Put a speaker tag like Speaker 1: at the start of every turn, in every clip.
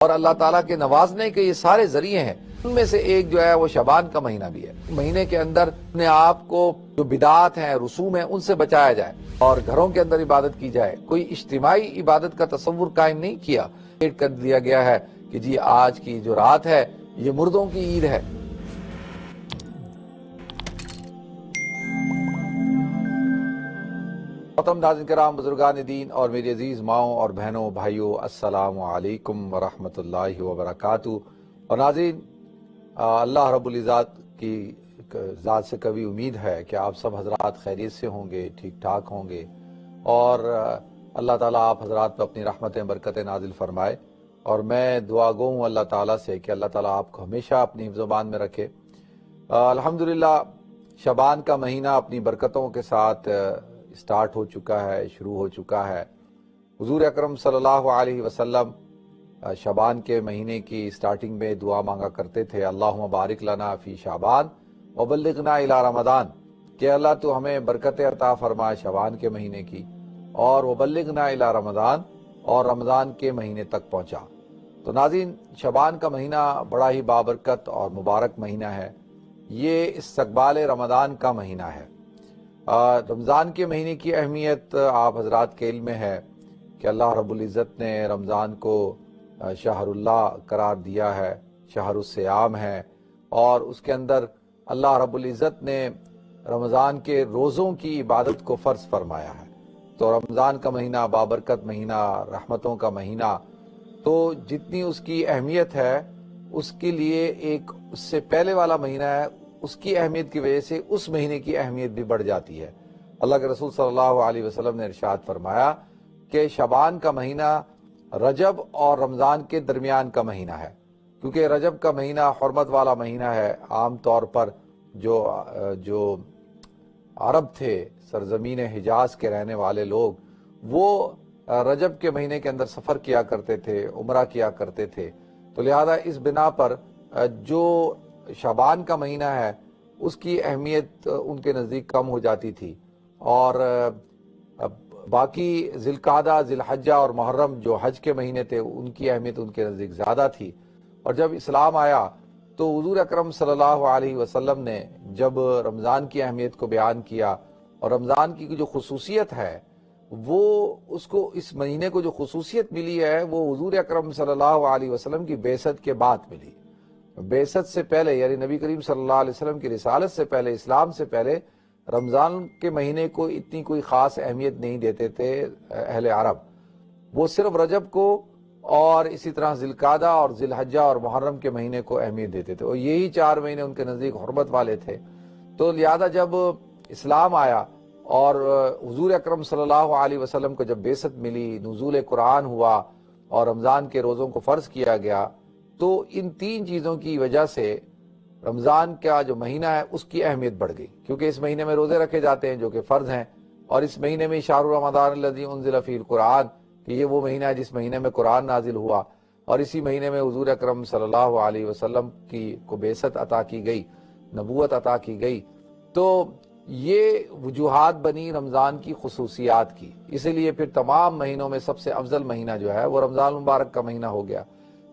Speaker 1: اور اللہ تعالیٰ کے نوازنے کے یہ سارے ذریعے ہیں، ان میں سے ایک جو ہے وہ شعبان کا مہینہ بھی ہے۔ مہینے کے اندر اپنے آپ کو جو بدعات ہیں، رسوم ہیں، ان سے بچایا جائے اور گھروں کے اندر عبادت کی جائے۔ کوئی اجتماعی عبادت کا تصور قائم نہیں کیا، کر دیا گیا ہے کہ جی آج کی جو رات ہے یہ مردوں کی عید ہے۔ محترم ناظرین کرام، بزرگان دین اور میری عزیز ماؤں اور بہنوں بھائیوں، السلام علیکم ورحمۃ اللہ وبرکاتہ۔ اور ناظرین، اللہ رب العزت کی ذات سے کبھی امید ہے کہ آپ سب حضرات خیریت سے ہوں گے، ٹھیک ٹھاک ہوں گے، اور اللہ تعالیٰ آپ حضرات پہ اپنی رحمتیں برکتیں نازل فرمائے۔ اور میں دعا گو ہوں اللہ تعالیٰ سے کہ اللہ تعالیٰ آپ کو ہمیشہ اپنی حفظ و امان میں رکھے۔ الحمدللہ شعبان کا مہینہ اپنی برکتوں کے ساتھ سٹارٹ ہو چکا ہے، شروع ہو چکا ہے۔ حضور اکرم صلی اللہ علیہ وسلم شعبان کے مہینے کی سٹارٹنگ میں دعا مانگا کرتے تھے، اللہم بارک لنا فی شعبان وبلغنا الی رمضان، کہ اللہ تو ہمیں برکت عطا فرما شعبان کے مہینے کی، اور وبلغنا الی رمضان، اور رمضان کے مہینے تک پہنچا۔ تو ناظرین، شعبان کا مہینہ بڑا ہی بابرکت اور مبارک مہینہ ہے۔ یہ استقبال رمضان کا مہینہ ہے۔ رمضان کے مہینے کی اہمیت آپ حضرات کے علم میں ہے کہ اللہ رب العزت نے رمضان کو شہر اللہ قرار دیا ہے، شہر الصیام ہے، اور اس کے اندر اللہ رب العزت نے رمضان کے روزوں کی عبادت کو فرض فرمایا ہے۔ تو رمضان کا مہینہ بابرکت مہینہ، رحمتوں کا مہینہ، تو جتنی اس کی اہمیت ہے اس کے لیے ایک اس سے پہلے والا مہینہ ہے، اس کی اہمیت کی وجہ سے اس مہینے کی اہمیت بھی بڑھ جاتی ہے۔ اللہ کے رسول صلی اللہ علیہ وسلم نے ارشاد فرمایا کہ شعبان کا مہینہ رجب اور رمضان کے درمیان کا مہینہ ہے، کیونکہ رجب کا مہینہ حرمت والا مہینہ ہے۔ عام طور پر جو عرب تھے، سرزمین حجاز کے رہنے والے لوگ، وہ رجب کے مہینے کے اندر سفر کیا کرتے تھے، عمرہ کیا کرتے تھے۔ تو لہذا اس بنا پر جو شعبان کا مہینہ ہے اس کی اہمیت ان کے نزدیک کم ہو جاتی تھی، اور باقی ذی القعدہ، ذی الحجہ اور محرم جو حج کے مہینے تھے ان کی اہمیت ان کے نزدیک زیادہ تھی۔ اور جب اسلام آیا تو حضور اکرم صلی اللہ علیہ وسلم نے جب رمضان کی اہمیت کو بیان کیا، اور رمضان کی جو خصوصیت ہے وہ اس کو، اس مہینے کو جو خصوصیت ملی ہے وہ حضور اکرم صلی اللہ علیہ وسلم کی بعثت کے بعد ملی۔ بعثت سے پہلے، یعنی نبی کریم صلی اللہ علیہ وسلم کی رسالت سے پہلے، اسلام سے پہلے، رمضان کے مہینے کو اتنی کوئی خاص اہمیت نہیں دیتے تھے اہل عرب۔ وہ صرف رجب کو اور اسی طرح ذی القعدہ اور ذی الحجہ اور محرم کے مہینے کو اہمیت دیتے تھے، اور یہی 4 مہینے ان کے نزدیک حرمت والے تھے۔ تو لہذا جب اسلام آیا اور حضور اکرم صلی اللہ علیہ وسلم کو جب بعثت ملی، نزول قرآن ہوا اور رمضان کے روزوں کو فرض کیا گیا، تو ان 3 چیزوں کی وجہ سے رمضان کا جو مہینہ ہے اس کی اہمیت بڑھ گئی، کیونکہ اس مہینے میں روزے رکھے جاتے ہیں جو کہ فرض ہیں، اور اس مہینے میں شہر رمضان الذی انزل فیہ القرآن، کہ یہ وہ مہینہ ہے جس مہینے میں قرآن نازل ہوا، اور اسی مہینے میں حضور اکرم صلی اللہ علیہ وسلم کو بعثت عطا کی گئی، نبوت عطا کی گئی۔ تو یہ وجوہات بنی رمضان کی خصوصیات کی، اسی لیے پھر تمام مہینوں میں سب سے افضل مہینہ جو ہے وہ رمضان المبارک کا مہینہ ہو گیا۔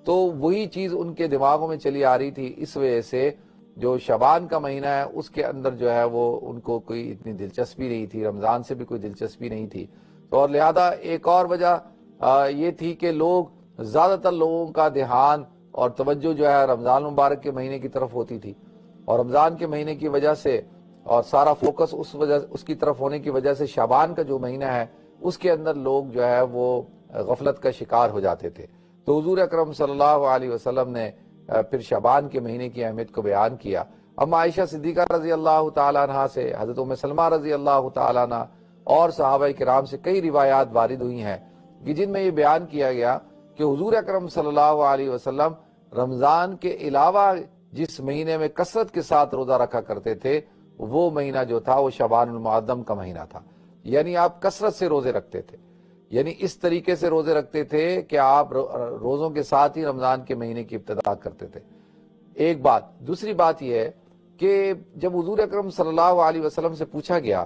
Speaker 1: تو وہی چیز ان کے دماغوں میں چلی آ رہی تھی، اس وجہ سے جو شعبان کا مہینہ ہے اس کے اندر جو ہے وہ ان کو کوئی اتنی دلچسپی نہیں تھی، رمضان سے بھی کوئی دلچسپی نہیں تھی۔ تو اور لہذا ایک اور وجہ یہ تھی کہ زیادہ تر لوگوں کا دھیان اور توجہ جو ہے رمضان المبارک کے مہینے کی طرف ہوتی تھی، اور رمضان کے مہینے کی وجہ سے اور سارا فوکس اس کی طرف ہونے کی وجہ سے شعبان کا جو مہینہ ہے اس کے اندر لوگ جو ہے وہ غفلت کا شکار ہو جاتے تھے۔ تو حضور اکرم صلی اللہ علیہ وسلم نے پھر شعبان کے مہینے کی اہمیت کو بیان کیا۔ اما عائشہ صدیقہ رضی اللہ تعالیٰ عنہ سے، حضرت ام سلمہ رضی اللہ تعالیٰ عنہ اور صحابہ کرام سے کئی روایات وارد ہوئی ہیں کہ جن میں یہ بیان کیا گیا کہ حضور اکرم صلی اللہ علیہ وسلم رمضان کے علاوہ جس مہینے میں کثرت کے ساتھ روزہ رکھا کرتے تھے وہ مہینہ جو تھا وہ شعبان المعظم کا مہینہ تھا، یعنی آپ کثرت سے روزے رکھتے تھے، یعنی اس طریقے سے روزے رکھتے تھے کہ آپ روزوں کے ساتھ ہی رمضان کے مہینے کی ابتدا کرتے تھے۔ ایک بات، دوسری بات یہ ہے کہ جب حضور اکرم صلی اللہ علیہ وسلم سے پوچھا گیا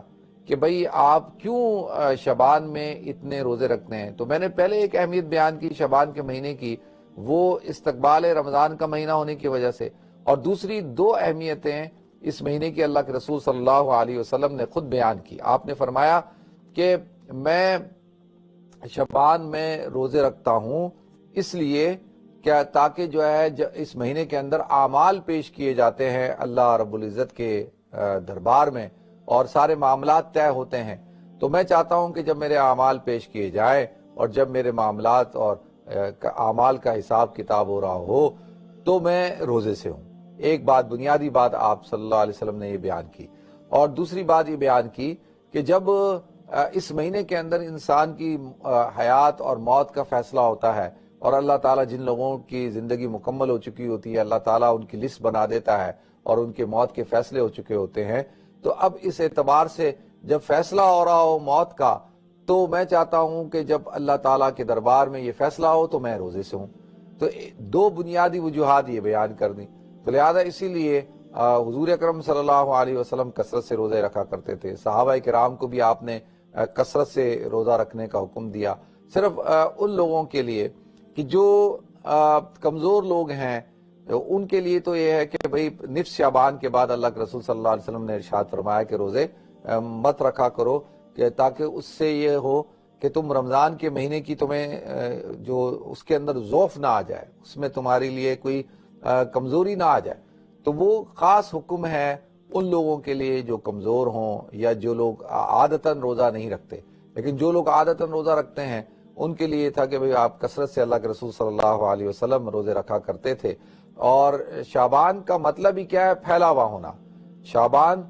Speaker 1: کہ بھئی آپ کیوں شعبان میں اتنے روزے رکھتے ہیں، تو میں نے پہلے ایک اہمیت بیان کی شعبان کے مہینے کی، وہ استقبال رمضان کا مہینہ ہونے کی وجہ سے، اور دوسری دو اہمیتیں اس مہینے کی اللہ کے رسول صلی اللہ علیہ وسلم نے خود بیان کی۔ آپ نے فرمایا کہ میں شعبان میں روزے رکھتا ہوں اس لیے کیا تاکہ جو ہے اس مہینے کے اندر اعمال پیش کیے جاتے ہیں اللہ رب العزت کے دربار میں، اور سارے معاملات طے ہوتے ہیں۔ تو میں چاہتا ہوں کہ جب میرے اعمال پیش کیے جائیں اور جب میرے معاملات اور اعمال کا حساب کتاب ہو رہا ہو تو میں روزے سے ہوں۔ ایک بات، بنیادی بات آپ صلی اللہ علیہ وسلم نے یہ بیان کی، اور دوسری بات یہ بیان کی کہ جب اس مہینے کے اندر انسان کی حیات اور موت کا فیصلہ ہوتا ہے، اور اللہ تعالیٰ جن لوگوں کی زندگی مکمل ہو چکی ہوتی ہے اللہ تعالیٰ ان کی لسٹ بنا دیتا ہے اور ان کے موت کے فیصلے ہو چکے ہوتے ہیں، تو اب اس اعتبار سے جب فیصلہ ہو رہا ہو موت کا، تو میں چاہتا ہوں کہ جب اللہ تعالیٰ کے دربار میں یہ فیصلہ ہو تو میں روزے سے ہوں۔ تو دو بنیادی وجوہات یہ بیان کر دی، تو لہذا اسی لیے حضور اکرم صلی اللہ علیہ وسلم کثرت سے روزے رکھا کرتے تھے۔ صحابہ کرام کو بھی آپ نے کثرت سے روزہ رکھنے کا حکم دیا، صرف ان لوگوں کے لیے کہ جو کمزور لوگ ہیں ان کے لیے تو یہ ہے کہ بھئی نصف شعبان کے بعد اللہ کے رسول صلی اللہ علیہ وسلم نے ارشاد فرمایا کہ روزے مت رکھا کرو، کہ تاکہ اس سے یہ ہو کہ تم رمضان کے مہینے کی تمہیں جو اس کے اندر ضعف نہ آ جائے، اس میں تمہارے لیے کوئی کمزوری نہ آ جائے۔ تو وہ خاص حکم ہے ان لوگوں کے لیے جو کمزور ہوں یا جو لوگ عادتاً روزہ نہیں رکھتے، لیکن جو لوگ عادتاً روزہ رکھتے ہیں ان کے لیے تھا کہ بھئی آپ کثرت سے اللہ کے رسول صلی اللہ علیہ وسلم روزے رکھا کرتے تھے۔ اور شعبان کا مطلب ہی کیا ہے؟ پھیلا ہوا ہونا۔ شعبان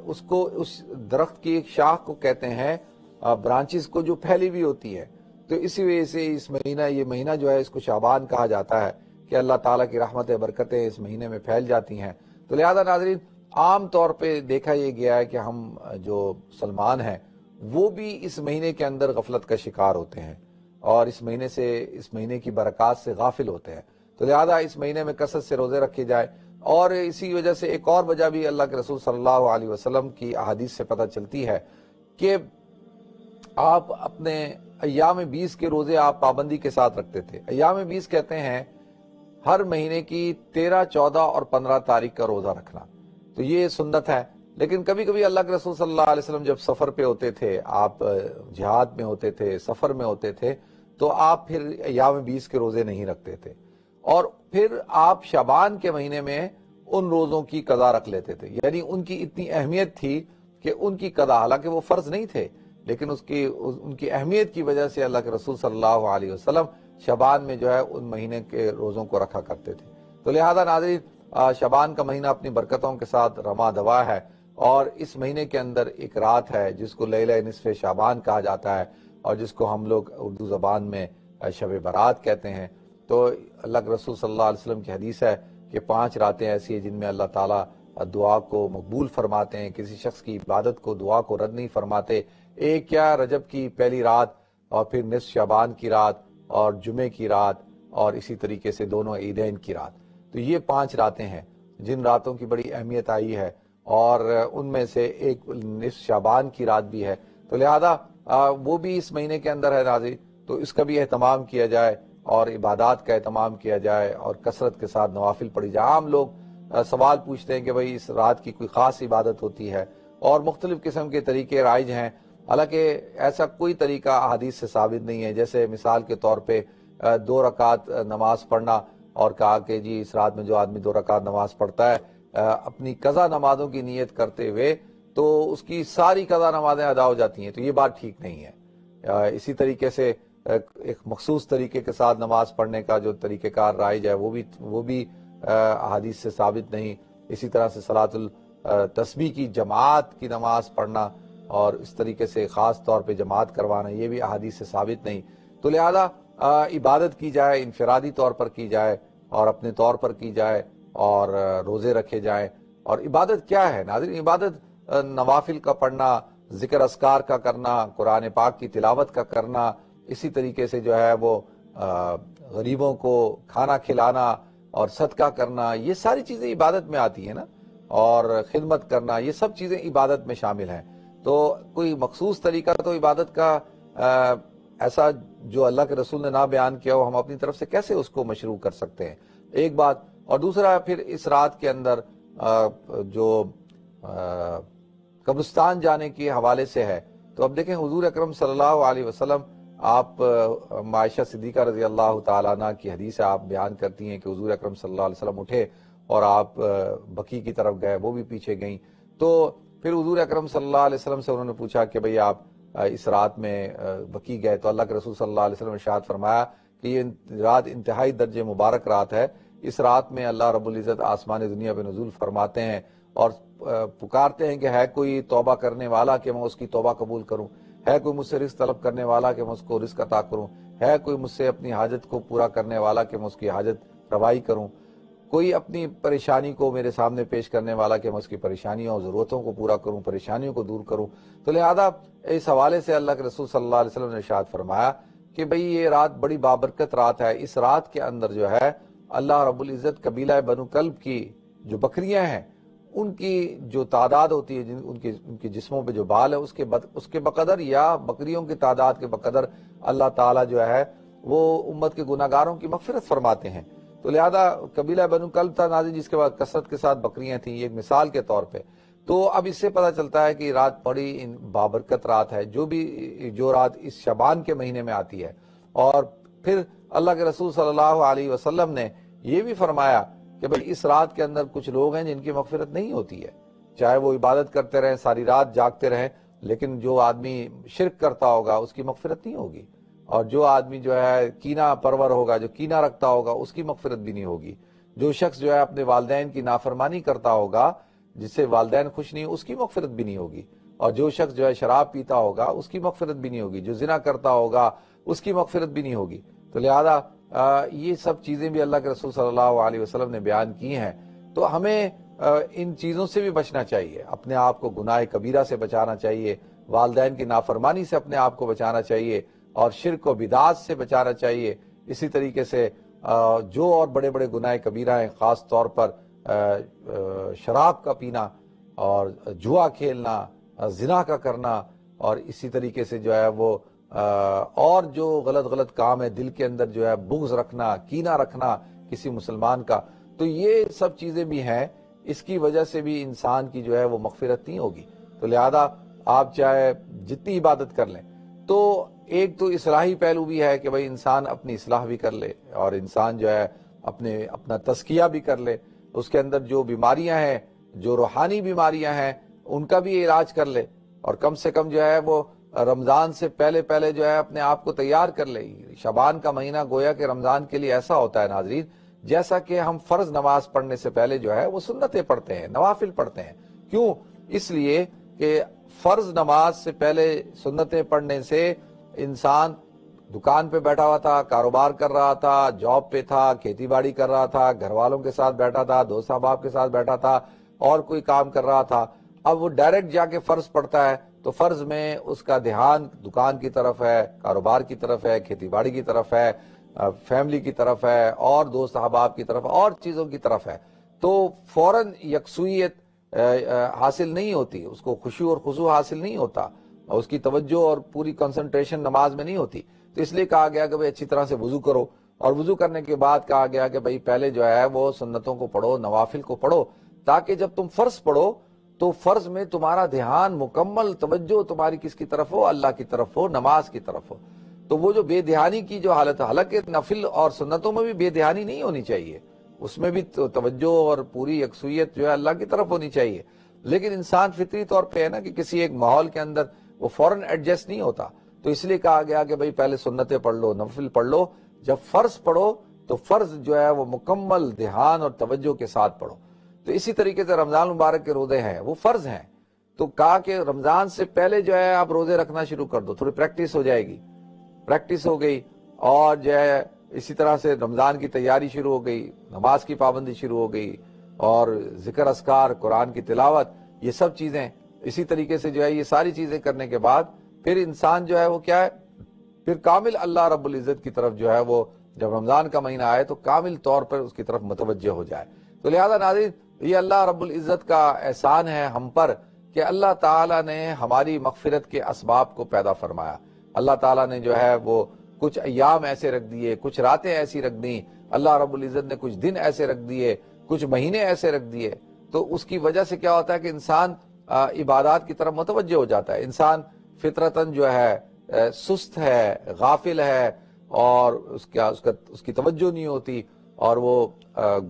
Speaker 1: اس کو اس درخت کی ایک شاخ کو کہتے ہیں، برانچز کو جو پھیلی ہوئی ہوتی ہے، تو اسی وجہ سے اس مہینہ، یہ مہینہ جو ہے اس کو شعبان کہا جاتا ہے کہ اللہ تعالیٰ کی رحمتیں برکتیں اس مہینے میں پھیل جاتی ہیں۔ تو لہذا ناظرین، عام طور پہ دیکھا یہ گیا ہے کہ ہم جو مسلمان ہیں وہ بھی اس مہینے کے اندر غفلت کا شکار ہوتے ہیں اور اس مہینے کی برکات سے غافل ہوتے ہیں۔ تو لہذا اس مہینے میں کثرت سے روزے رکھے جائے، اور اسی وجہ سے ایک اور وجہ بھی اللہ کے رسول صلی اللہ علیہ وسلم کی احادیث سے پتہ چلتی ہے کہ آپ اپنے ایام 20 کے روزے آپ پابندی کے ساتھ رکھتے تھے۔ ایام 20 کہتے ہیں ہر مہینے کی 13، 14 اور 15 تاریخ کا روزہ رکھنا، تو یہ سنت ہے۔ لیکن کبھی کبھی اللہ کے رسول صلی اللہ علیہ وسلم جب سفر پہ ہوتے تھے، آپ جہاد میں ہوتے تھے، سفر میں ہوتے تھے، تو آپ پھر ایام 20 کے روزے نہیں رکھتے تھے، اور پھر آپ شعبان کے مہینے میں ان روزوں کی قضا رکھ لیتے تھے۔ یعنی ان کی اتنی اہمیت تھی کہ ان کی قضا، حالانکہ وہ فرض نہیں تھے، لیکن ان کی اہمیت کی وجہ سے اللہ کے رسول صلی اللہ علیہ وسلم شعبان میں جو ہے ان مہینے کے روزوں کو رکھا کرتے تھے۔ تو لہذا ناظرین، شعبان کا مہینہ اپنی برکتوں کے ساتھ رواں دوا ہے، اور اس مہینے کے اندر ایک رات ہے جس کو لیلہ نصف شعبان کہا جاتا ہے، اور جس کو ہم لوگ اردو زبان میں شب برات کہتے ہیں۔ تو اللہ کے رسول صلی اللہ علیہ وسلم کی حدیث ہے کہ 5 راتیں ایسی ہیں جن میں اللہ تعالیٰ دعا کو مقبول فرماتے ہیں، کسی شخص کی عبادت کو، دعا کو رد نہیں فرماتے۔ ایک کیا رجب کی پہلی رات، اور پھر نصف شعبان کی رات، اور جمعے کی رات، اور اسی طریقے سے دونوں عیدین کی رات۔ تو یہ 5 راتیں ہیں جن راتوں کی بڑی اہمیت آئی ہے، اور ان میں سے ایک نصف شعبان کی رات بھی ہے۔ تو لہذا وہ بھی اس مہینے کے اندر ہے ناظرین، تو اس کا بھی اہتمام کیا جائے اور عبادات کا اہتمام کیا جائے اور کثرت کے ساتھ نوافل پڑھی جائے۔ عام لوگ سوال پوچھتے ہیں کہ بھئی اس رات کی کوئی خاص عبادت ہوتی ہے، اور مختلف قسم کے طریقے رائج ہیں، حالانکہ ایسا کوئی طریقہ احادیث سے ثابت نہیں ہے۔ جیسے مثال کے طور پہ 2 رکعت نماز پڑھنا، اور کہا کہ جی اس رات میں جو آدمی 2 رکعت نماز پڑھتا ہے اپنی قضا نمازوں کی نیت کرتے ہوئے، تو اس کی ساری قضا نمازیں ادا ہو جاتی ہیں، تو یہ بات ٹھیک نہیں ہے۔ اسی طریقے سے ایک مخصوص طریقے کے ساتھ نماز پڑھنے کا جو طریقہ کار رائج ہے وہ بھی احادیث سے ثابت نہیں۔ اسی طرح سے صلاۃ التسبیح کی جماعت کی نماز پڑھنا اور اس طریقے سے خاص طور پہ جماعت کروانا، یہ بھی احادیث سے ثابت نہیں۔ تو لہذا عبادت کی جائے، انفرادی طور پر کی جائے اور اپنے طور پر کی جائے، اور روزے رکھے جائیں۔ اور عبادت کیا ہے ناظرین؟ عبادت نوافل کا پڑھنا، ذکر اذکار کا کرنا، قرآن پاک کی تلاوت کا کرنا، اسی طریقے سے جو ہے وہ غریبوں کو کھانا کھلانا اور صدقہ کرنا، یہ ساری چیزیں عبادت میں آتی ہیں نا، اور خدمت کرنا، یہ سب چیزیں عبادت میں شامل ہیں۔ تو کوئی مخصوص طریقہ تو عبادت کا ایسا جو اللہ کے رسول نے نہ بیان کیا ہو ہم اپنی طرف سے کیسے اس کو مشروع کر سکتے ہیں، ایک بات. اور دوسرا پھر اس رات کے اندر جو قبرستان جانے کے حوالے سے ہے، تو اب دیکھیں حضور اکرم صلی اللہ علیہ وسلم، آپ عائشہ صدیقہ رضی اللہ تعالیٰ عنہ کی حدیث آپ بیان کرتی ہیں کہ حضور اکرم صلی اللہ علیہ وسلم اٹھے اور آپ بقیع کی طرف گئے، وہ بھی پیچھے گئیں. تو پھر حضور اکرم صلی اللہ علیہ وسلم سے انہوں نے پوچھا کہ بھئی آپ اس رات میں بقیع گئے، تو اللہ کے رسول صلی اللہ علیہ وسلم نے ارشاد فرمایا کہ یہ رات انتہائی درجے مبارک رات ہے. اس رات میں اللہ رب العزت آسمان دنیا پہ نزول فرماتے ہیں اور پکارتے ہیں کہ ہے کوئی توبہ کرنے والا کہ میں اس کی توبہ قبول کروں، ہے کوئی مجھ سے رزق طلب کرنے والا کہ میں اس کو رزق عطا کروں، ہے کوئی مجھ سے اپنی حاجت کو پورا کرنے والا کہ میں اس کی حاجت روائی کروں، کوئی اپنی پریشانی کو میرے سامنے پیش کرنے والا کہ میں اس کی پریشانیوں اور ضرورتوں کو پورا کروں، پریشانیوں کو دور کروں. تو لہذا اس حوالے سے اللہ کے رسول صلی اللہ علیہ وسلم نے ارشاد فرمایا کہ بھئی یہ رات بڑی بابرکت رات ہے. اس رات کے اندر جو ہے اللہ رب العزت قبیلہ بنو کلب کی جو بکریاں ہیں ان کی جو تعداد ہوتی ہے، ان کے جسموں پہ جو بال ہے اس کے بقدر یا بکریوں کی تعداد کے بقدر اللہ تعالیٰ جو ہے وہ امت کے گناہگاروں کی مغفرت فرماتے ہیں. تو لہذا قبیلہ بنو کلب تھا ناظرین جس کے بعد کثرت کے ساتھ بکریاں تھیں، یہ ایک مثال کے طور پہ. تو اب اس سے پتہ چلتا ہے کہ یہ رات بڑی بابرکت رات ہے، جو رات اس شعبان کے مہینے میں آتی ہے. اور پھر اللہ کے رسول صلی اللہ علیہ وسلم نے یہ بھی فرمایا کہ بھئی اس رات کے اندر کچھ لوگ ہیں جن کی مغفرت نہیں ہوتی ہے، چاہے وہ عبادت کرتے رہیں، ساری رات جاگتے رہیں، لیکن جو آدمی شرک کرتا ہوگا اس کی مغفرت نہیں ہوگی، اور جو آدمی جو ہے کینہ پرور ہوگا، جو کینہ رکھتا ہوگا اس کی مغفرت بھی نہیں ہوگی، جو شخص جو ہے اپنے والدین کی نافرمانی کرتا ہوگا جس سے والدین خوش نہیں، اس کی مغفرت بھی نہیں ہوگی، اور جو شخص جو ہے شراب پیتا ہوگا اس کی مغفرت بھی نہیں ہوگی، جو زنا کرتا ہوگا اس کی مغفرت بھی نہیں ہوگی. تو لہذا یہ سب چیزیں بھی اللہ کے رسول صلی اللہ علیہ وسلم نے بیان کی ہیں. تو ہمیں ان چیزوں سے بھی بچنا چاہیے، اپنے آپ کو گناہ کبیرہ سے بچانا چاہیے، والدین کی نافرمانی سے اپنے آپ کو بچانا چاہیے، اور شرک و بدعات سے بچانا چاہیے. اسی طریقے سے جو اور بڑے بڑے گناہ کبیرہ ہیں، خاص طور پر شراب کا پینا اور جوا کھیلنا، زنا کا کرنا، اور اسی طریقے سے جو ہے وہ اور جو غلط کام ہے، دل کے اندر جو ہے بغض رکھنا، کینہ رکھنا کسی مسلمان کا، تو یہ سب چیزیں بھی ہیں، اس کی وجہ سے بھی انسان کی جو ہے وہ مغفرت نہیں ہوگی. تو لہذا آپ چاہے جتنی عبادت کر لیں، تو ایک تو اصلاحی پہلو بھی ہے کہ بھئی انسان اپنی اصلاح بھی کر لے، اور انسان جو ہے اپنا تزکیہ بھی کر لے، اس کے اندر جو بیماریاں ہیں، جو روحانی بیماریاں ہیں ان کا بھی علاج کر لے، اور کم سے کم جو ہے وہ رمضان سے پہلے جو ہے اپنے آپ کو تیار کر لے. شعبان کا مہینہ گویا کہ رمضان کے لیے ایسا ہوتا ہے ناظرین، جیسا کہ ہم فرض نماز پڑھنے سے پہلے جو ہے وہ سنتیں پڑھتے ہیں، نوافل پڑھتے ہیں. کیوں؟ اس لیے کہ فرض نماز سے پہلے سنتیں پڑھنے سے انسان دکان پہ بیٹھا ہوا تھا، کاروبار کر رہا تھا، جاب پہ تھا، کھیتی باڑی کر رہا تھا، گھر والوں کے ساتھ بیٹھا تھا، دوست احباب کے ساتھ بیٹھا تھا، اور کوئی کام کر رہا تھا. اب وہ ڈائریکٹ جا کے فرض پڑھتا ہے تو فرض میں اس کا دھیان دکان کی طرف ہے، کاروبار کی طرف ہے، کھیتی باڑی کی طرف ہے، فیملی کی طرف ہے، اور دوست احباب کی طرف اور چیزوں کی طرف ہے. تو فوراً یکسوئیت حاصل نہیں ہوتی، اس کو خشوع اور خضوع حاصل نہیں ہوتا، اور اس کی توجہ اور پوری کنسنٹریشن نماز میں نہیں ہوتی. تو اس لیے کہا گیا کہ بھئی اچھی طرح سے وضو کرو، اور وضو کرنے کے بعد کہا گیا کہ بھئی پہلے جو ہے وہ سنتوں کو پڑھو، نوافل کو پڑھو، تاکہ جب تم فرض پڑھو تو فرض میں تمہارا دھیان مکمل توجہ تمہاری کس کی طرف ہو؟ اللہ کی طرف ہو، نماز کی طرف ہو. تو وہ جو بے دھیانی کی جو حالت ہے، حالانکہ نفل اور سنتوں میں بھی بے دھیانی نہیں ہونی چاہیے، اس میں بھی توجہ اور پوری یکسوئیت جو ہے اللہ کی طرف ہونی چاہیے، لیکن انسان فطری طور پہ ہے نا کہ کسی ایک ماحول کے اندر وہ فوراً ایڈجسٹ نہیں ہوتا. تو اس لیے کہا گیا کہ بھئی پہلے سنتیں پڑھ لو، نفل پڑھ لو، جب فرض پڑھو تو فرض جو ہے وہ مکمل دھیان اور توجہ کے ساتھ پڑھو. تو اسی طریقے سے رمضان مبارک کے روزے ہیں وہ فرض ہیں، تو کہا کہ رمضان سے پہلے جو ہے آپ روزے رکھنا شروع کر دو، تھوڑی پریکٹس ہو جائے گی. پریکٹس ہو گئی، اور جو ہے اسی طرح سے رمضان کی تیاری شروع ہو گئی، نماز کی پابندی شروع ہو گئی، اور ذکر اذکار، قرآن کی تلاوت، یہ سب چیزیں اسی طریقے سے جو ہے یہ ساری چیزیں کرنے کے بعد پھر انسان جو ہے وہ کیا ہے، پھر کامل اللہ رب العزت کی طرف جو ہے وہ جب رمضان کا مہینہ آئے تو کامل طور پر اس کی طرف متوجہ ہو جائے. تو لہذا ناظرین یہ اللہ رب العزت کا احسان ہے ہم پر کہ اللہ تعالیٰ نے ہماری مغفرت کے اسباب کو پیدا فرمایا. اللہ تعالیٰ نے جو ہے وہ کچھ ایام ایسے رکھ دیے، کچھ راتیں ایسی رکھ دیں، اللہ رب العزت نے کچھ دن ایسے رکھ دیے، کچھ مہینے ایسے رکھ دیے، تو اس کی وجہ سے کیا ہوتا ہے کہ انسان عبادات کی طرف متوجہ ہو جاتا ہے. انسان فطرتاً جو ہے سست ہے، غافل ہے، اور اس کی توجہ نہیں ہوتی، اور وہ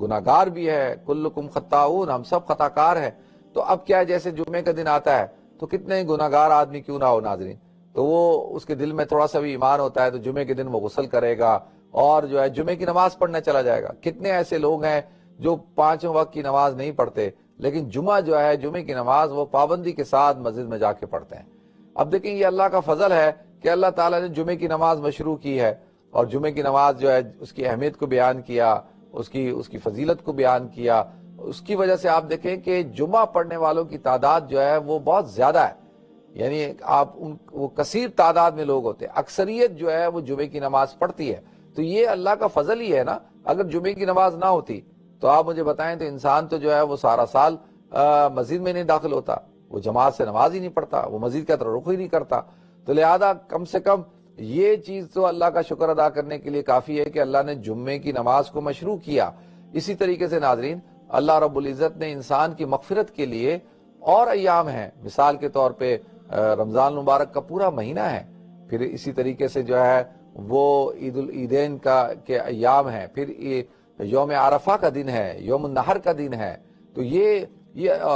Speaker 1: گناہگار بھی ہے. کلکم خطاؤن، ہم سب خطا کار ہیں. تو اب کیا ہے، جیسے جمعے کا دن آتا ہے تو کتنے گناہگار آدمی کیوں نہ ہو ناظرین، تو وہ اس کے دل میں تھوڑا سا بھی ایمان ہوتا ہے تو جمعے کے دن وہ غسل کرے گا اور جو ہے جمعے کی نماز پڑھنے چلا جائے گا. کتنے ایسے لوگ ہیں جو 5 وقت کی نماز نہیں پڑھتے، لیکن جمعہ جو ہے، جمعے کی نماز وہ پابندی کے ساتھ مسجد میں جا کے پڑھتے ہیں. اب دیکھیں یہ اللہ کا فضل ہے کہ اللہ تعالیٰ نے جمعے کی نماز مشروع کی ہے، اور جمعے کی نماز جو ہے اس کی اہمیت کو بیان کیا، اس کی فضیلت کو بیان کیا. اس کی وجہ سے آپ دیکھیں کہ جمعہ پڑھنے والوں کی تعداد جو ہے وہ بہت زیادہ ہے، یعنی وہ کثیر تعداد میں لوگ ہوتے ہیں. اکثریت جو ہے وہ جمعے کی نماز پڑھتی ہے. تو یہ اللہ کا فضل ہی ہے نا. اگر جمعے کی نماز نہ ہوتی تو آپ مجھے بتائیں تو انسان تو جو ہے وہ سارا سال مسجد میں نہیں داخل ہوتا، وہ جماعت سے نماز ہی نہیں پڑھتا، وہ مسجد کا طرف رخ ہی نہیں کرتا. تو لہذا کم سے کم یہ چیز تو اللہ کا شکر ادا کرنے کے لیے کافی ہے کہ اللہ نے جمعے کی نماز کو مشروع کیا. اسی طریقے سے ناظرین، اللہ رب العزت نے انسان کی مغفرت کے لیے اور ایام ہیں. مثال کے طور پہ رمضان المبارک کا پورا مہینہ ہے، پھر اسی طریقے سے جو ہے وہ عید العیدین کے ایام ہیں، پھر یوم عرفہ کا دن ہے، یوم النحر کا دن ہے، تو یہ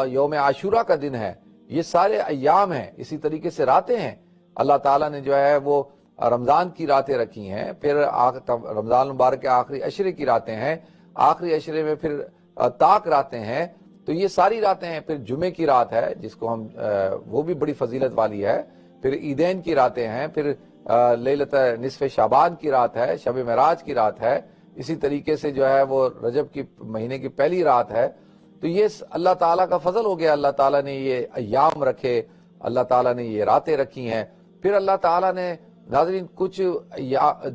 Speaker 1: یوم عاشورہ کا دن ہے. یہ سارے ایام ہیں. اسی طریقے سے راتیں ہیں. اللہ تعالیٰ نے جو ہے وہ رمضان کی راتیں رکھی ہیں، پھر رمضان المبارک کے آخری عشرے کی راتیں ہیں، آخری عشرے میں پھر طاق راتیں ہیں. تو یہ ساری راتیں ہیں. پھر جمعے کی رات ہے جس کو ہم وہ بھی بڑی فضیلت والی ہے. پھر عیدین کی راتیں ہیں، پھر لیلۃ نصف شعبان کی رات ہے، شب معراج کی رات ہے. اسی طریقے سے جو ہے وہ رجب کی مہینے کی پہلی رات ہے. تو یہ اللہ تعالیٰ کا فضل ہو گیا. اللہ تعالیٰ نے یہ ایام رکھے، اللہ تعالیٰ نے یہ راتیں رکھی ہیں. پھر اللہ تعالیٰ نے ناظرین کچھ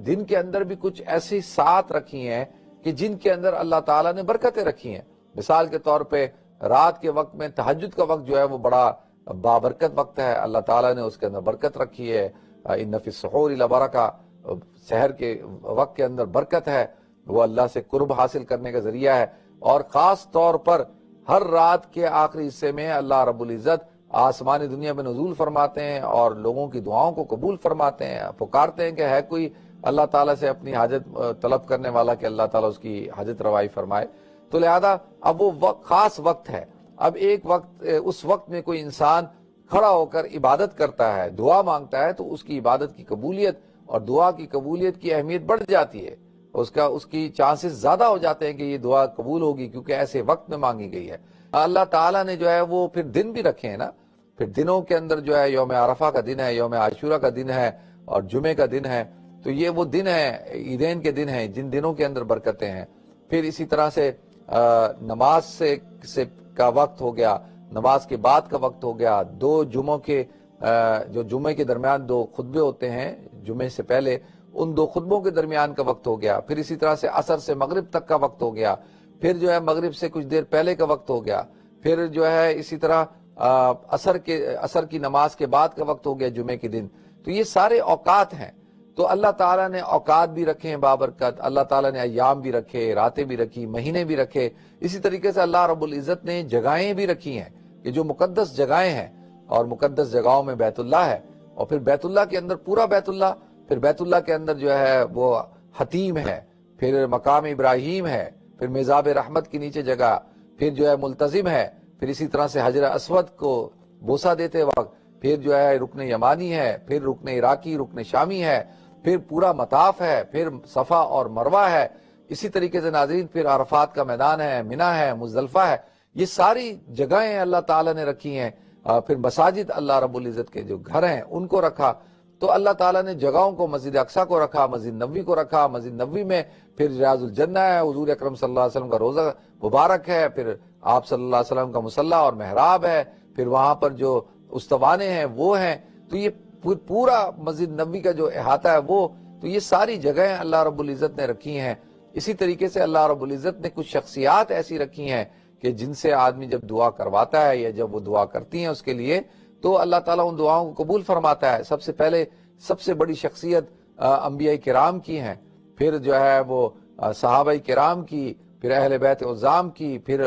Speaker 1: دن کے اندر بھی کچھ ایسی ساتھ رکھی ہیں کہ جن کے اندر اللہ تعالیٰ نے برکتیں رکھی ہیں. مثال کے طور پہ رات کے وقت میں تہجد کا وقت جو ہے وہ بڑا بابرکت وقت ہے. اللہ تعالیٰ نے اس کے اندر برکت رکھی ہے. ان فی السحور لبرکۃ، سحر کے وقت کے اندر برکت ہے، وہ اللہ سے قرب حاصل کرنے کا ذریعہ ہے. اور خاص طور پر ہر رات کے آخری حصے میں اللہ رب العزت آسمانی دنیا میں نزول فرماتے ہیں اور لوگوں کی دعاؤں کو قبول فرماتے ہیں. پکارتے ہیں کہ ہے کوئی اللہ تعالیٰ سے اپنی حاجت طلب کرنے والا کہ اللہ تعالیٰ اس کی حاجت روائی فرمائے. تو لہذا اب وہ وقت خاص وقت ہے. اب ایک وقت، اس وقت میں کوئی انسان کھڑا ہو کر عبادت کرتا ہے، دعا مانگتا ہے، تو اس کی عبادت کی قبولیت اور دعا کی قبولیت کی اہمیت بڑھ جاتی ہے. اس کی چانسز زیادہ ہو جاتے ہیں کہ یہ دعا قبول ہوگی کیونکہ ایسے وقت میں مانگی گئی ہے. اللہ تعالیٰ نے جو ہے وہ پھر دن بھی رکھے ہیں نا. پھر دنوں کے اندر جو ہے یوم عرفہ کا دن ہے، یوم عاشورہ کا دن ہے، اور جمعے کا دن ہے. تو یہ وہ دن ہے، عیدین کے دن ہیں جن دنوں کے اندر برکتیں ہیں. پھر اسی طرح سے نماز سے کا وقت ہو گیا، نماز کے بعد کا وقت ہو گیا. دو جمعوں کے جو جمعے کے درمیان 2 خطبے ہوتے ہیں جمعے سے پہلے، ان 2 خطبوں کے درمیان کا وقت ہو گیا. پھر اسی طرح سے عصر سے مغرب تک کا وقت ہو گیا. پھر جو ہے مغرب سے کچھ دیر پہلے کا وقت ہو گیا. پھر جو ہے اسی طرح عصر کی نماز کے بعد کا وقت ہو گیا جمعے کے دن. تو یہ سارے اوقات ہیں. تو اللہ تعالیٰ نے اوقات بھی رکھے ہیں بابرکت، اللہ تعالیٰ نے ایام بھی رکھے، راتیں بھی رکھی، مہینے بھی رکھے. اسی طریقے سے اللہ رب العزت نے جگہیں بھی رکھی ہیں کہ جو مقدس جگہیں ہیں، اور مقدس جگہوں میں بیت اللہ ہے، اور پھر بیت اللہ کے اندر پورا بیت اللہ، پھر بیت اللہ کے اندر جو ہے وہ حتیم ہے، پھر مقام ابراہیم ہے، پھر میزاب رحمت کے نیچے جگہ، پھر جو ہے ملتزم ہے، پھر اسی طرح سے حجر اسود کو بوسہ دیتے وقت، پھر جو ہے رکن یمانی ہے، پھر رکن عراقی، رکن شامی ہے، پھر پورا مطاف ہے، پھر صفا اور مروہ ہے. اسی طریقے سے ناظرین پھر عرفات کا میدان ہے، منی ہے، مزدلفہ ہے. یہ ساری جگہیں اللہ تعالیٰ نے رکھی ہیں. پھر مساجد اللہ رب العزت کے جو گھر ہیں ان کو رکھا. تو اللہ تعالیٰ نے جگہوں کو مسجد اقصیٰ کو رکھا، مسجد نبوی کو رکھا. مسجد نبوی میں پھر ریاض الجنہ ہے، حضور اکرم صلی اللہ علیہ وسلم کا روزہ مبارک ہے، پھر آپ صلی اللہ علیہ وسلم کا مصلی اور محراب ہے، پھر وہاں پر جو استوانے ہیں وہ ہیں. تو یہ پورا مسجد نبوی کا جو احاطہ ہے وہ، تو یہ ساری جگہیں اللہ رب العزت نے رکھی ہیں. اسی طریقے سے اللہ رب العزت نے کچھ شخصیات ایسی رکھی ہیں کہ جن سے آدمی جب دعا کرواتا ہے یا جب وہ دعا کرتی ہیں اس کے لیے، تو اللہ تعالیٰ ان دعاؤں کو قبول فرماتا ہے. سب سے پہلے سب سے بڑی شخصیت انبیاء کرام کی ہیں، پھر جو ہے وہ صحابہ کرام کی، پھر اہل بیت عظام کی، پھر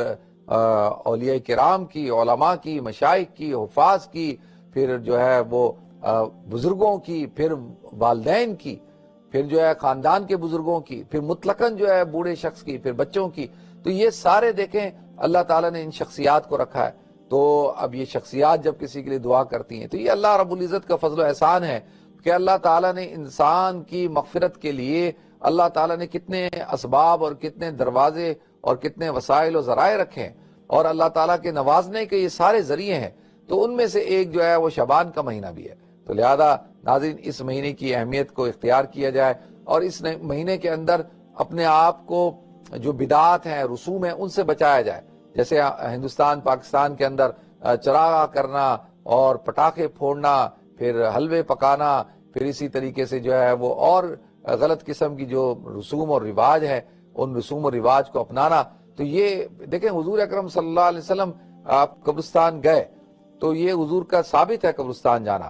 Speaker 1: اولیاء کرام کی، علماء کی، مشائخ کی، حفاظ کی، پھر جو ہے وہ بزرگوں کی، پھر والدین کی، پھر جو ہے خاندان کے بزرگوں کی، پھر مطلقاً جو ہے بوڑھے شخص کی، پھر بچوں کی. تو یہ سارے دیکھیں اللہ تعالیٰ نے ان شخصیات کو رکھا ہے. تو اب یہ شخصیات جب کسی کے لیے دعا کرتی ہیں تو یہ اللہ رب العزت کا فضل و احسان ہے کہ اللہ تعالیٰ نے انسان کی مغفرت کے لیے اللہ تعالیٰ نے کتنے اسباب اور کتنے دروازے اور کتنے وسائل و ذرائع رکھے ہیں، اور اللہ تعالیٰ کے نوازنے کے یہ سارے ذریعے ہیں. تو ان میں سے ایک جو ہے وہ شعبان کا مہینہ بھی ہے. تو لہذا ناظرین اس مہینے کی اہمیت کو اختیار کیا جائے، اور اس مہینے کے اندر اپنے آپ کو جو بدعات ہیں، رسوم ہیں، ان سے بچایا جائے. جیسے ہندوستان پاکستان کے اندر چراغاں کرنا اور پٹاخے پھوڑنا، پھر حلوے پکانا، پھر اسی طریقے سے جو ہے وہ اور غلط قسم کی جو رسوم اور رواج ہے ان رسوم اور رواج کو اپنانا. تو یہ دیکھیں حضور اکرم صلی اللہ علیہ وسلم آپ قبرستان گئے تو یہ حضور کا ثابت ہے قبرستان جانا،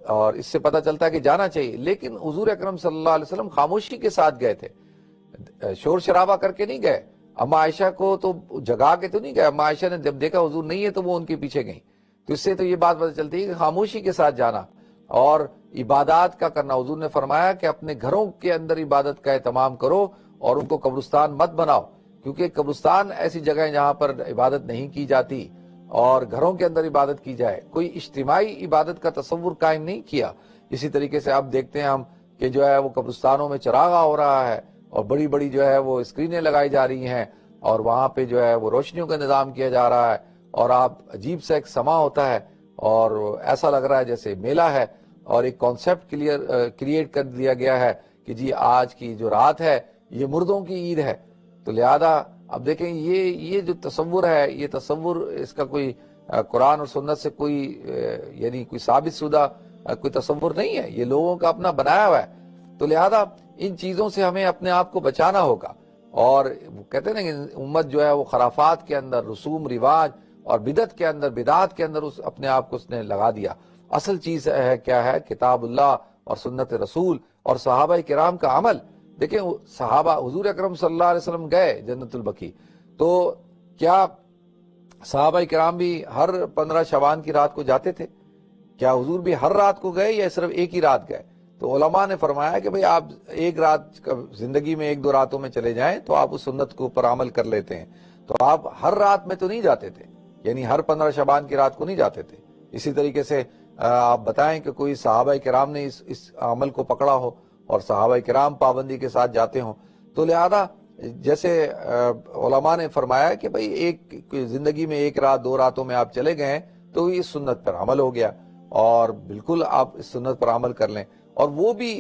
Speaker 1: اور اس سے پتہ چلتا ہے کہ جانا چاہیے. لیکن حضور اکرم صلی اللہ علیہ وسلم خاموشی کے ساتھ گئے تھے، شور شرابہ کر کے نہیں گئے. اما عائشہ کو تو جگا کے تو نہیں گئے، اما عائشہ نے جب دیکھا حضور نہیں ہے تو وہ ان کے پیچھے گئیں. تو اس سے تو یہ بات پتہ چلتی ہے کہ خاموشی کے ساتھ جانا اور عبادات کا کرنا. حضور نے فرمایا کہ اپنے گھروں کے اندر عبادت کا اہتمام کرو اور ان کو قبرستان مت بناؤ، کیونکہ قبرستان ایسی جگہ ہے جہاں پر عبادت نہیں کی جاتی، اور گھروں کے اندر عبادت کی جائے. کوئی اجتماعی عبادت کا تصور قائم نہیں کیا. اسی طریقے سے اب دیکھتے ہیں ہم کہ جو ہے وہ قبرستانوں میں چراغاں ہو رہا ہے، اور بڑی بڑی جو ہے وہ اسکرینیں لگائی جا رہی ہیں، اور وہاں پہ جو ہے وہ روشنیوں کا نظام کیا جا رہا ہے، اور آپ عجیب سا ایک سما ہوتا ہے اور ایسا لگ رہا ہے جیسے میلہ ہے، اور ایک کانسیپٹ کریٹ کر دیا گیا ہے کہ جی آج کی جو رات ہے یہ مردوں کی عید ہے. تو لہذا اب دیکھیں یہ جو تصور ہے، یہ تصور اس کا کوئی قرآن اور سنت سے کوئی یعنی کوئی ثابت شدہ کوئی تصور نہیں ہے، یہ لوگوں کا اپنا بنایا ہوا ہے. تو لہذا ان چیزوں سے ہمیں اپنے آپ کو بچانا ہوگا. اور کہتے ہیں نا کہ امت جو ہے وہ خرافات کے اندر، رسوم رواج اور بدعت کے اندر اپنے آپ کو اس نے لگا دیا. اصل چیز ہے کیا ہے؟ کتاب اللہ اور سنت رسول اور صحابہ کرام کا عمل. دیکھیں صحابہ حضور اکرم صلی اللہ علیہ وسلم گئے جنت البقیع، تو کیا صحابہ کرام بھی ہر 15 شعبان کی رات کو جاتے تھے؟ کیا حضور بھی ہر رات کو گئے یا صرف ایک ہی رات گئے؟ تو علماء نے فرمایا کہ بھئی آپ ایک رات زندگی میں 1-2 راتوں میں چلے جائیں تو آپ اس سنت کو پر عمل کر لیتے ہیں. تو آپ ہر رات میں تو نہیں جاتے تھے، یعنی ہر 15 شعبان کی رات کو نہیں جاتے تھے. اسی طریقے سے آپ بتائیں کہ کوئی صحابہ کرام نے اس عمل کو پکڑا ہو اور صحابہ کرام پابندی کے ساتھ جاتے ہوں. تو لہذا جیسے علماء نے فرمایا کہ بھئی ایک زندگی میں 1 رات 2 راتوں میں آپ چلے گئے تو یہ سنت پر عمل ہو گیا، اور بالکل آپ اس سنت پر عمل کر لیں. اور وہ بھی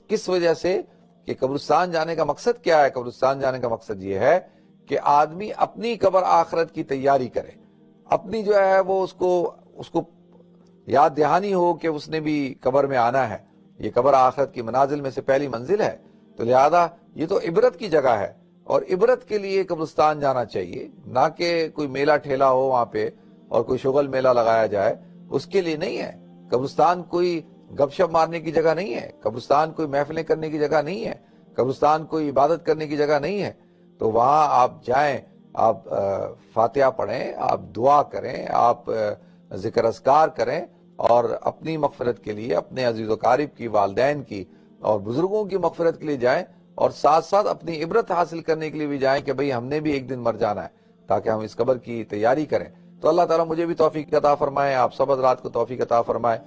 Speaker 1: کس وجہ سے کہ قبرستان جانے کا مقصد کیا ہے؟ قبرستان جانے کا مقصد یہ ہے کہ آدمی اپنی قبر آخرت کی تیاری کرے، اپنی جو ہے وہ اس کو یاد دہانی ہو کہ اس نے بھی قبر میں آنا ہے. یہ قبر آخرت کی منازل میں سے پہلی منزل ہے. تو لہذا یہ تو عبرت کی جگہ ہے، اور عبرت کے لیے قبرستان جانا چاہیے، نہ کہ کوئی میلہ ٹھیلا ہو وہاں پہ اور کوئی شغل میلہ لگایا جائے. اس کے لیے نہیں ہے. قبرستان کوئی گپ شپ مارنے کی جگہ نہیں ہے، قبرستان کوئی محفلیں کرنے کی جگہ نہیں ہے، قبرستان کوئی عبادت کرنے کی جگہ نہیں ہے. تو وہاں آپ جائیں، آپ فاتحہ پڑھیں، آپ دعا کریں، آپ ذکر اذکار کریں، اور اپنی مغفرت کے لیے، اپنے عزیز و قارب کی، والدین کی اور بزرگوں کی مغفرت کے لیے جائیں، اور ساتھ ساتھ اپنی عبرت حاصل کرنے کے لیے بھی جائیں کہ بھئی ہم نے بھی ایک دن مر جانا ہے، تاکہ ہم اس قبر کی تیاری کریں. تو اللہ تعالیٰ مجھے بھی توفیق عطا فرمائے، آپ سب حضرات کو توفیق عطا فرمائے.